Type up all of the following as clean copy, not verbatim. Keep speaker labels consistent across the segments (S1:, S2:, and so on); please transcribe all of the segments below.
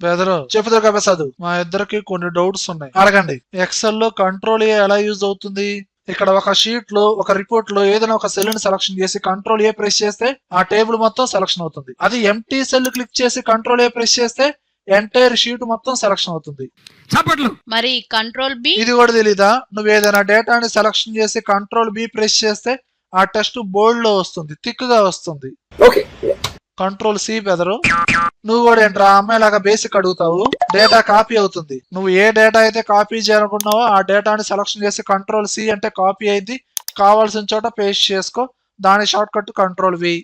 S1: బెదరు చెప్పుదురుగా ప్రసాద్, మా ఇద్దరికి కొన్ని డౌట్స్ ఉన్నాయి, అడగండి. ఎక్సెల్ లో కంట్రోల్ ఏ ఎలా యూజ్ అవుతుంది? ఇక్కడ ఒక షీట్ లో ఒక రిపోర్ట్ లో ఏదైనా ఒక సెల్ ని సెలక్షన్ చేసి కంట్రోల్ ఏ ప్రెస్ చేస్తే ఆ టేబుల్ మొత్తం సెలక్షన్ అవుతుంది. అది ఎంటీ సెల్ క్లిక్ చేసి కంట్రోల్ ఏ ప్రెస్ చేస్తే ఎంటైర్ షీట్ మొత్తం సెలక్షన్ అవుతుంది.
S2: మరి కంట్రోల్ బి?
S1: ఇది కూడా తెలీదా? నువ్వు ఏదైనా డేటాని సెలక్షన్ చేసి కంట్రోల్ బి ప్రెస్ చేస్తే ఆ టెస్ట్ బోల్డ్ లో వస్తుంది, థిక్ గా వస్తుంది. కంట్రోల్ సి బెదరు. నువ్వు కూడా ఏంట్రా అమ్మాయిలాగా బేసిక్ అడుగుతావు? డేటా కాపీ అవుతుంది. నువ్వు ఏ డేటా అయితే కాపీ చేయాలనుకున్నావో ఆ డేటాని సెలక్షన్ చేసి కంట్రోల్ సి అంటే కాపీ అయింది, కావాల్సిన చోట పేస్ట్ చేసుకో. దాని shortcut control V.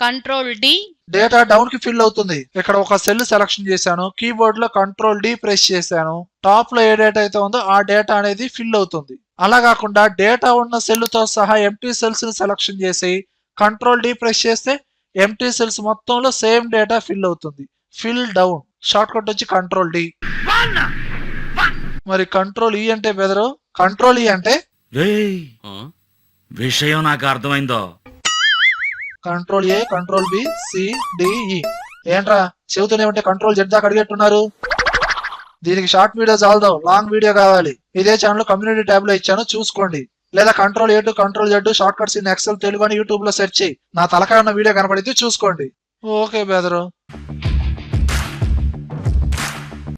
S2: Control D?
S1: Data down కి ఫిల్ అవుతుంది. ఇక్కడ ఒక సెల్ సెలక్షన్ చేశాను, కీబోర్డ్ లో కంట్రోల్ డి ప్రెస్ చేశాను, టాప్ లో ఏ డేటా అయితే ఉందో ఆ డేటా అనేది ఫిల్ అవుతుంది. అలా కాకుండా డేటా ఉన్న సెల్ తో సహా ఎంటీ సెల్స్ ని సెలక్షన్ చేసి కంట్రోల్ డి ప్రెస్ చేస్తే ఎంటీ సెల్స్ మొత్తంలో సేమ్ డేటా ఫిల్ అవుతుంది. ఫిల్ డౌన్ షార్ట్ కట్ వచ్చి కంట్రోల్ డి. మరి కంట్రోల్ ఈ అంటే బెదరు? కంట్రోల్ ఈ అంటే
S3: విషయం నాకు అర్థమైందో.
S1: Control A, control B, C, D, E. ఏంట్రా చెబుతూనే ఉంటే కంట్రోల్ జెడ్ దాకా అడిగేట్టున్నారు. దీనికి షార్ట్ వీడియో చాలదాం, లాంగ్ వీడియో కావాలి. ఇదే ఛానల్ కమ్యూనిటీ ట్యాబ్ లో ఇచ్చాను, చూసుకోండి. లేదా control A to control Z shortcuts in excel Telugu అని యూట్యూబ్ లో సెర్చ్ చేయి. నా తలకాయ ఉన్న వీడియో కనపడితే చూసుకోండి. ఓకే బెదరు.